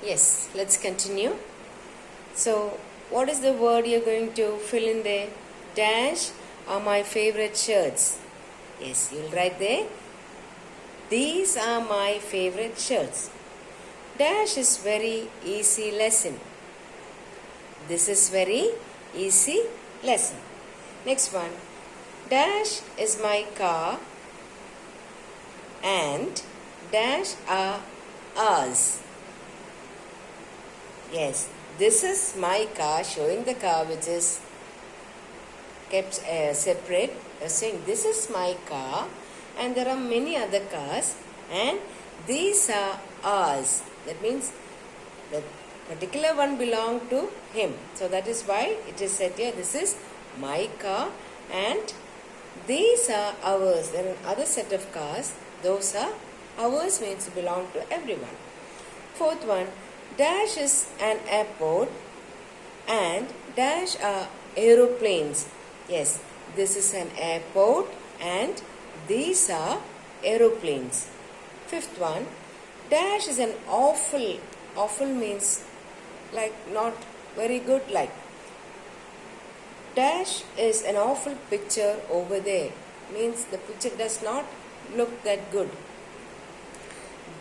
Yes, let's continue. So, what is the word you're going to fill in there? Dash are my favorite shirts. Yes, you'll write there. These are my favorite shirts. Dash is very easy lesson. This is very easy lesson. Next one. Dash is my car and dash are ours. Yes, this is my car, showing the car which is kept separate. Saying this is my car and there are many other cars and these are ours. That means the particular one belong to him. So that is why it is said here, this is my car and these are ours. There are another set of cars. Those are ours, means belong to everyone. Fourth one, dash is an airport and dash are aeroplanes. Yes, this is an airport and these are aeroplanes. Fifth one, dash is an awful. Awful means like not very good like. Dash is an awful picture over there. Means the picture does not look that good.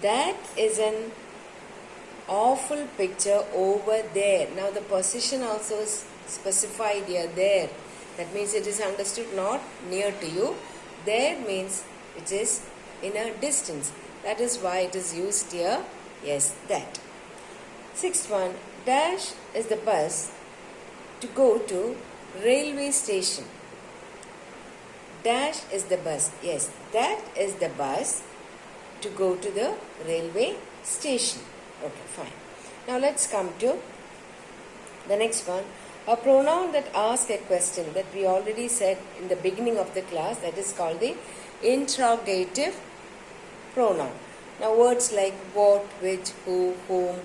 That is an awful picture over there. Now the position also is specified here, there. That means it is understood not near to you. There means it is in a distance. That is why it is used here. Yes, that. Sixth one, dash is the bus to go to railway station. Dash is the bus. Yes, that is the bus to go to the railway station. Okay, fine. Now let's come to the next one. A pronoun that asks a question that we already said in the beginning of the class, that is called the interrogative pronoun. Now words like what, which, who, whom,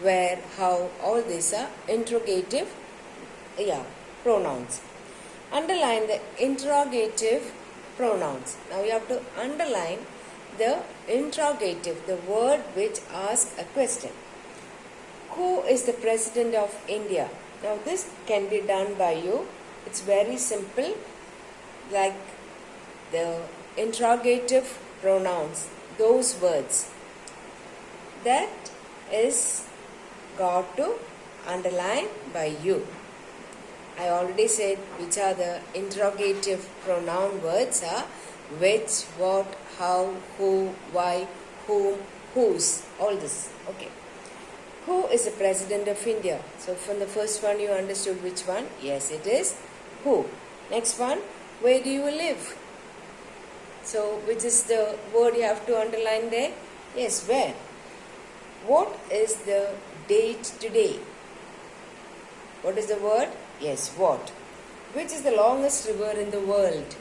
where, how, all these are interrogative pronouns. Underline the interrogative pronouns. Now you have to underline the interrogative, the word which asks a question. Who is the President of India? Now this can be done by you. It's very simple, like the interrogative pronouns, those words. That is got to underline by you. I already said which are the interrogative pronoun words are which, what, how, who, why, whom, whose, all this. Okay. Who is the President of India? So from the first one you understood which one? Yes, it is who. Next one, where do you live? So which is the word you have to underline there? Yes, where. What is the date today? What is the word? Yes, what. Which is the longest river in the world?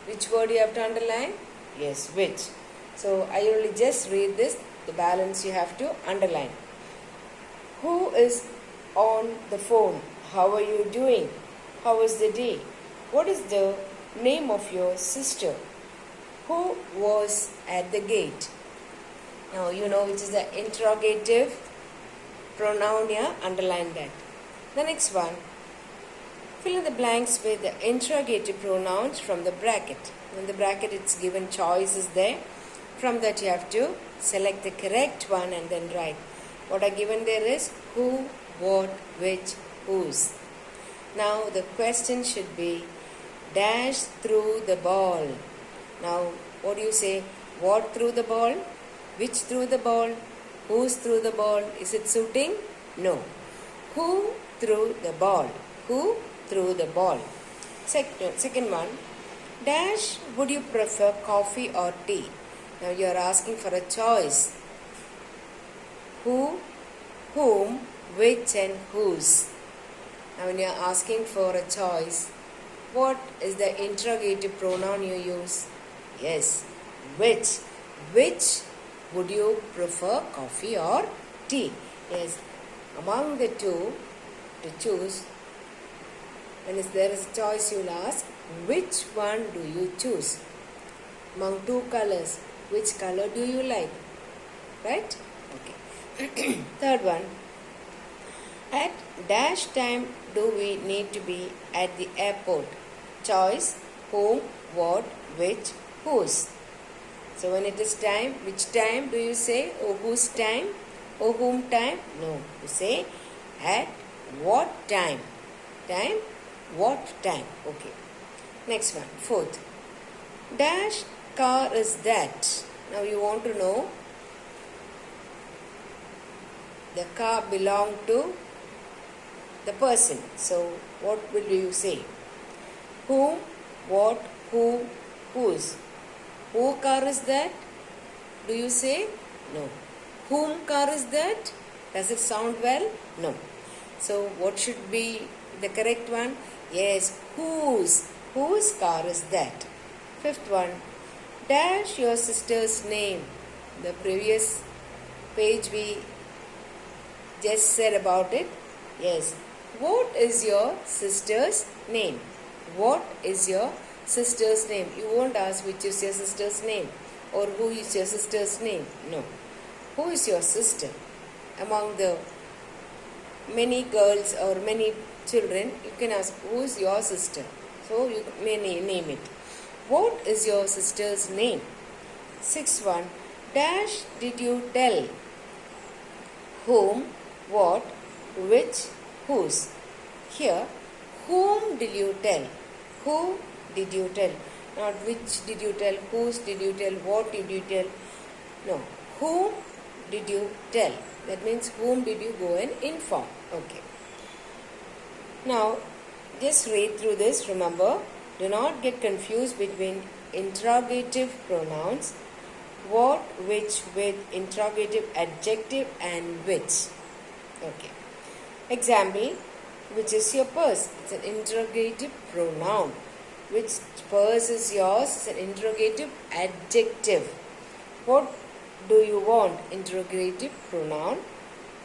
Which word you have to underline? Yes, which. So I only just read this, the balance you have to underline. Who is on the phone? How are you doing? How was the day? What is the name of your sister? Who was at the gate? Now you know which is the interrogative pronoun here, underline that. The next one, fill in the blanks with the interrogative pronouns from the bracket. In the bracket it's given choices there. From that you have to select the correct one and then write. What are given there is who, what, which, whose. Now the question should be dash through the ball. Now what do you say? What threw the ball? Which threw the ball? Whose threw the ball? Is it suiting? No. Who threw the ball? Who threw the ball? Second one, dash would you prefer coffee or tea? Now you are asking for a choice. Who, whom, which and whose. Now when you are asking for a choice, what is the interrogative pronoun you use? Yes, which. Which would you prefer, coffee or tea? Yes, among the two to choose. When there is a choice, you will ask, which one do you choose? Among two colors, which color do you like? Right? Okay. Third one. At dash time do we need to be at the airport? Choice: whom, what, which, whose. So when it is time, which time do you say? Oh, whose time? Oh, whom time? No, you say at what time. Time, what time. Okay. Next one, fourth. Dash car is that. Now you want to know the car belonged to the person. So what will you say? Whom, what, who, whose. Who car is that? Do you say? No. Whom car is that? Does it sound well? No. So what should be the correct one? Yes, whose. Whose car is that? Fifth one. Dash your sister's name. The previous page we just said about it. Yes. What is your sister's name? What is your sister's name? You won't ask which is your sister's name or who is your sister's name. No. Who is your sister? Among the many girls or many children, you can ask who is your sister. So you may name it. What is your sister's name? Sixth one. Dash did you tell? Whom, what, which, whose. Here, whom did you tell? Who did you tell? Not which did you tell, whose did you tell, what did you tell. No. Whom did you tell? That means whom did you go and inform. Okay. Now, just read through this. Remember, do not get confused between interrogative pronouns, what, which, with, interrogative adjective and which. Okay. Example, which is your purse? It's an interrogative pronoun. Which purse is yours? It's an interrogative adjective. What do you want? Interrogative pronoun.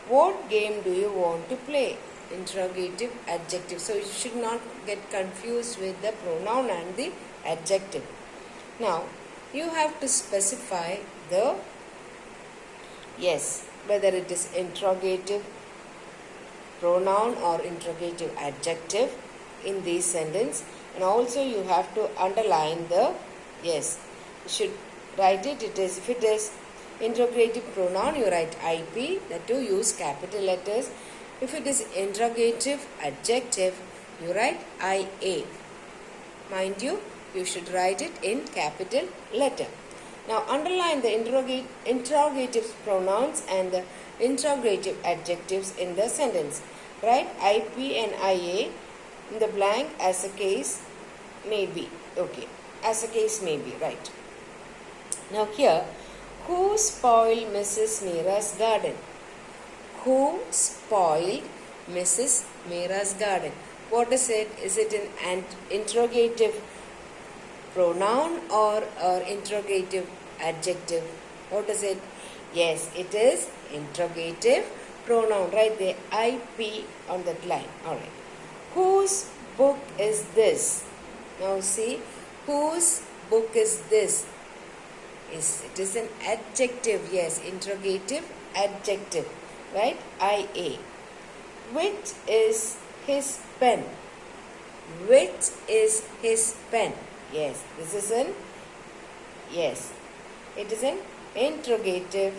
What game do you want to play? Interrogative adjective. So you should not get confused with the pronoun and the adjective. Now, you have to specify the, yes, whether it is interrogative pronoun or interrogative adjective in this sentence. And also you have to underline the, yes, you should write it. If it is interrogative pronoun, you write IP, that too use capital letters. If it is interrogative adjective, you write IA. Mind you, you should write it in capital letter. Now underline the interrogative pronouns and the interrogative adjectives in the sentence. Write IP and IA in the blank as a case may be. Okay, as a case may be, right. Now here, who spoiled Mrs. Meera's garden? Who spoiled Mrs. Meera's garden? What is it? Is it an interrogative pronoun or interrogative adjective? What is it? Yes, it is interrogative pronoun. Write the IP on that line. Alright. Whose book is this? Now see, whose book is this? It is an adjective. Yes, interrogative adjective. Right? IA. Which is his pen? Which is his pen? Yes, this is an, yes, it is an interrogative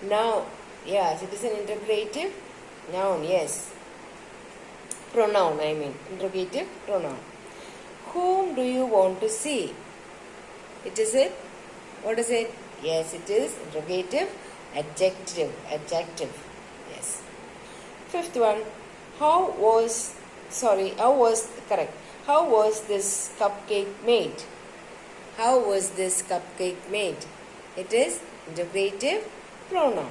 noun. Yes, it is an interrogative noun. Yes, pronoun, I mean interrogative pronoun. Whom do you want to see? It is it. What is it? Yes, it is interrogative adjective. Yes. Fifth one. How was this cupcake made? How was this cupcake made? It is interrogative pronoun.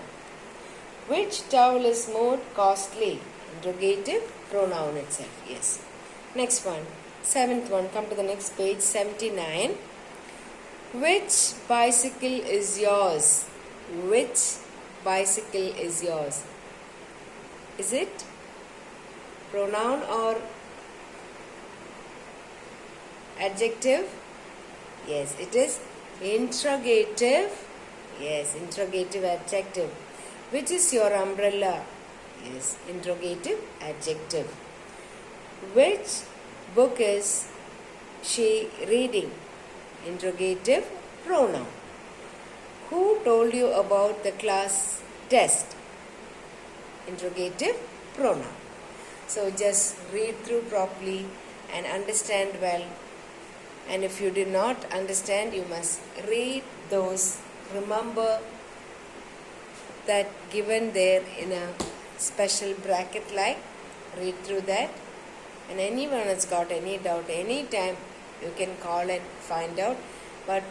Which towel is more costly? Interrogative pronoun itself. Yes. Next one. Seventh one. Come to the next page. 79. Which bicycle is yours? Which bicycle is yours? Is it pronoun or adjective? Yes, it is interrogative. Yes, interrogative adjective. Which is your umbrella? Yes, interrogative adjective. Which book is she reading? Interrogative pronoun. Who told you about the class test? Interrogative pronoun. So just read through properly and understand well. And if you do not understand, you must read those. Remember that given there in a special bracket like. Read through that. And anyone has got any doubt, anytime you can call and find out. But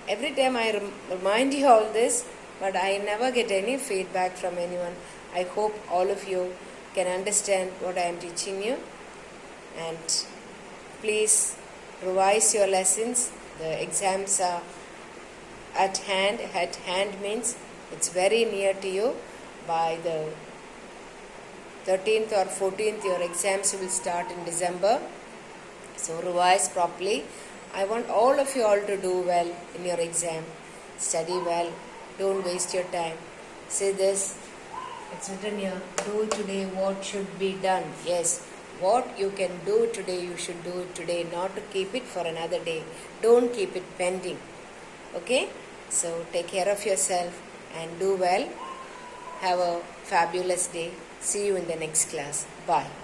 every time I remind you all this, but I never get any feedback from anyone. I hope all of you can understand what I am teaching you. And please revise your lessons. The exams are at hand. At hand means it's very near to you. By the 13th or 14th, your exams will start in December. So revise properly. I want all of you all to do well in your exam. Study well. Don't waste your time. See this. It's written here. Do today what should be done. Yes. What you can do today, you should do it today. Not to keep it for another day. Don't keep it pending. Okay? So take care of yourself and do well. Have a fabulous day. See you in the next class. Bye.